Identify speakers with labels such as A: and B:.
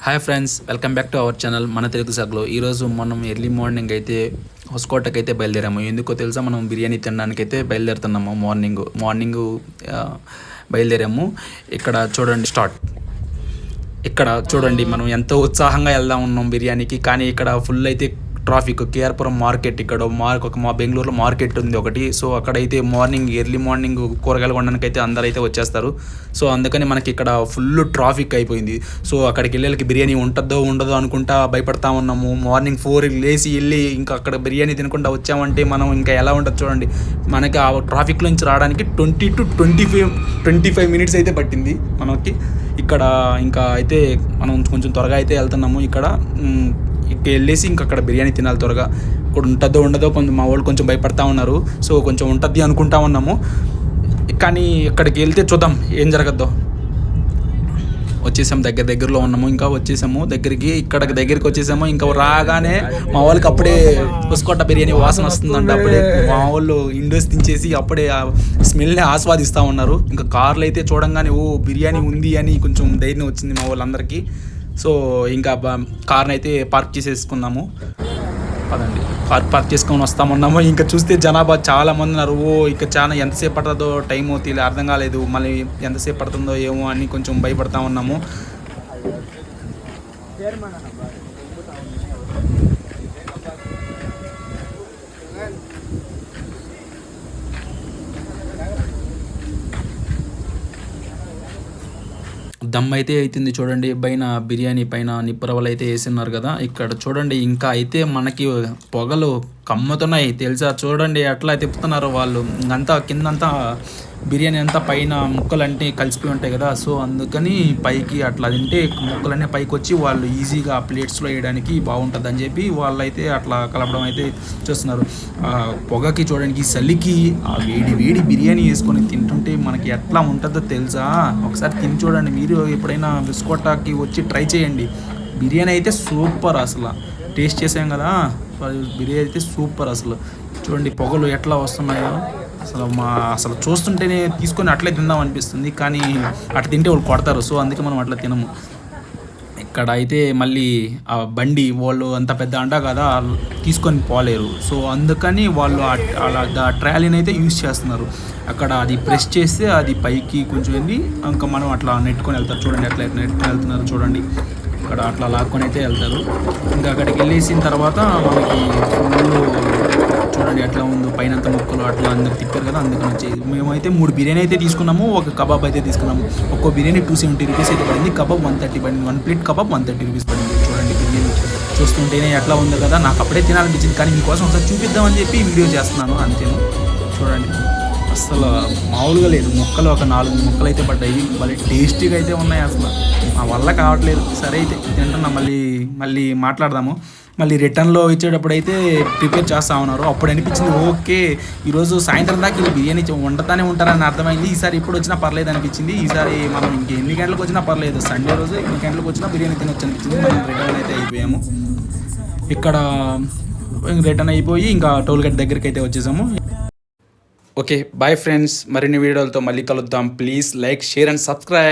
A: Hi friends, welcome back to our channel మన తెలుగు సాగులో. ఈరోజు మనం ఎర్లీ మార్నింగ్ అయితే హొస్కోటకి అయితే బయలుదేరాము. ఎందుకో తెలుసా, మనం బిర్యానీ తినడానికి అయితే బయలుదేరుతున్నాము. మార్నింగ్ బయలుదేరాము. ఇక్కడ చూడండి ఇక్కడ చూడండి మనం ఎంతో ఉత్సాహంగా వెళ్దాం ఉన్నాం బిర్యానీకి. కానీ ఇక్కడ ఫుల్ అయితే ట్రాఫిక్. కేఆర్పురం మార్కెట్, ఇక్కడ మా బెంగళూరులో మార్కెట్ ఉంది ఒకటి. సో అక్కడైతే ఎర్లీ మార్నింగ్ కూరగాయలు కొనడానికి అయితే అందరూ అయితే వచ్చేస్తారు. సో అందుకని మనకి ఇక్కడ ఫుల్ ట్రాఫిక్ అయిపోయింది. సో అక్కడికి వెళ్ళేకి బిర్యానీ ఉంటుందో ఉండదో అనుకుంటా భయపడతా ఉన్నాము. మార్నింగ్ 4 లేచి వెళ్ళి ఇంకా అక్కడ బిర్యానీ తినకుండా వచ్చామంటే మనం ఇంకా ఎలా ఉంటుంది చూడండి. మనకి ఆ ట్రాఫిక్లో నుంచి రావడానికి 20 to 25 మినిట్స్ అయితే పట్టింది మనకి. ఇక్కడ ఇంకా అయితే మనం కొంచెం త్వరగా అయితే వెళ్తున్నాము. ఇక్కడ వెళ్ళేసి ఇంకా అక్కడ బిర్యానీ తినాలి త్వరగా. ఇక్కడ ఉంటుందో ఉండదో కొంచెం మా వాళ్ళు కొంచెం భయపడతా ఉన్నారు. సో కొంచెం ఉంటుంది అనుకుంటా ఉన్నాము. కానీ ఇక్కడికి వెళ్తే చూద్దాం ఏం జరగద్దో. వచ్చేసాము, దగ్గరలో ఉన్నాము. ఇంకా వచ్చేసాము దగ్గరికి వచ్చేసాము. ఇంకా రాగానే మా వాళ్ళకి అప్పుడే పుసుకోట బిర్యానీ వాసన వస్తుందంట. అప్పుడే మా వాళ్ళు ఇండోస్ తినేసి అప్పుడే ఆ స్మెల్ని ఆస్వాదిస్తూ ఉన్నారు. ఇంకా కార్లు అయితే చూడంగానే బిర్యానీ ఉంది అని కొంచెం ధైర్యం వచ్చింది మా వాళ్ళందరికీ. సో ఇంకా కార్ని అయితే పార్క్ చేసేసుకున్నాము. పదండి, కార్ పార్క్ చేసుకొని వస్తామన్నాము. ఇంకా చూస్తే జనాభా చాలా మంది ఉన్నారు. ఇంకా చాలా ఎంతసేపు పడుతుందో టైము అర్థం కాలేదు. మళ్ళీ ఎంతసేపు పడుతుందో ఏమో అని కొంచెం భయపడతా ఉన్నాము. దమ్ అయితే అవుతుంది చూడండి. బిర్యానీ పైన నిప్పురవలు అయితే వేస్తున్నారు కదా. ఇక్కడ చూడండి ఇంకా అయితే మనకి పొగలు కమ్ముతున్నాయి తెలుసా. చూడండి ఎట్లా తిప్పుతున్నారు వాళ్ళు. అంతా కిందంతా బిర్యానీ అంతా పైన ముక్కలన్నీ కలిసిపోయి ఉంటాయి కదా. సో అందుకని పైకి అట్లా తింటే ముక్కలన్నీ పైకి వచ్చి వాళ్ళు ఈజీగా ప్లేట్స్లో వేయడానికి బాగుంటుంది అని చెప్పి వాళ్ళైతే అట్లా కలపడం అయితే చేస్తున్నారు. పొగకి చూడడానికి చలికి ఆ వేడి బిర్యానీ వేసుకొని తింటుంటే మనకి ఎట్లా ఉంటుందో తెలుసా. ఒకసారి తిని చూడండి. మీరు ఎప్పుడైనా విస్కోటాకి వచ్చి ట్రై చేయండి. బిర్యానీ అయితే సూపర్. అసలు టేస్ట్ చేసాం కదా, బిర్యానీ అయితే సూపర్. అసలు చూడండి పొగలు ఎట్లా వస్తున్నాయో. అసలు చూస్తుంటేనే తీసుకొని అట్లే తిందాం అనిపిస్తుంది. కానీ అట్లా తింటే వాళ్ళు కొడతారు. సో అందుకే మనం అట్లా తినము. ఇక్కడ అయితే మళ్ళీ ఆ బండి వాళ్ళు అంత పెద్ద అంట కదా, తీసుకొని పోలేరు. సో అందుకని వాళ్ళు అలా ట్రాలీని అయితే యూజ్ చేస్తున్నారు. అక్కడ అది ప్రెస్ చేస్తే అది పైకి కొంచెం వెళ్ళి ఇంకా మనం అట్లా నెట్టుకొని వెళ్తారు. చూడండి ఎట్లా నెట్టుకొని వెళ్తున్నారు చూడండి. అక్కడ అట్లా లాక్కొని అయితే వెళ్తారు. ఇంకా అక్కడికి వెళ్ళేసిన తర్వాత మనకి ఫుల్ చూడండి ఎట్లా ఉందో. పైన అంత ముక్కలు అట్లా అందరికి తిప్పారు కదా. అందుకని వచ్చి మేమైతే 3 బిర్యానీ అయితే తీసుకున్నాము. ఒక కబాబ్ అయితే తీసుకున్నాము. ఒక్కో బిర్యానీ 270 రూపీస్ అయితే పడింది. కబాబ్ 130 పడింది. 1 ప్లేట్ కబాబ్ 130 రూపీస్ పడింది. చూడండి బిర్యానీ చూస్తుంటేనే ఎట్లా ఉంది కదా. నాకు అప్పుడే తినాలనిపించింది. కానీ మీకోసం ఒకసారి చూపిద్దామని చెప్పి వీడియో చేస్తున్నాను అంతేను. చూడండి అసలు మామూలుగా లేదు. ముక్కలు ఒక 4 ముక్కలు అయితే పడ్డాయి. మళ్ళీ టేస్టీగా అయితే ఉన్నాయి. అసలు మా వల్ల కావట్లేదు. సరే అయితే తింటున్నా. మళ్ళీ మాట్లాడదాము. మళ్ళీ రిటర్న్లో ఇచ్చేటప్పుడు అయితే ప్రిపేర్ చేస్తూ ఉన్నారు. అప్పుడు అనిపించింది ఓకే, ఈరోజు సాయంత్రం దాకా వీళ్ళు బిర్యానీ వండుతానే ఉంటారని అర్థమైంది. ఈసారి ఎప్పుడు వచ్చినా పర్లేదు అనిపించింది. ఈసారి మనం ఎన్ని గంటలకు వచ్చినా పర్లేదు, సండే రోజు ఎన్ని గంటలకు వచ్చినా బిర్యానీ తినొచ్చు అనిపించింది. మనం రిటర్న్ అయితే అయిపోయాము. ఇక్కడ రిటర్న్ అయిపోయి ఇంకా టోల్ గేట్ దగ్గరికి అయితే వచ్చేసాము. ఓకే బాయ్ ఫ్రెండ్స్, మరిన్ని వీడియోలతో మళ్ళీ కలుద్దాం. Please like, share and subscribe.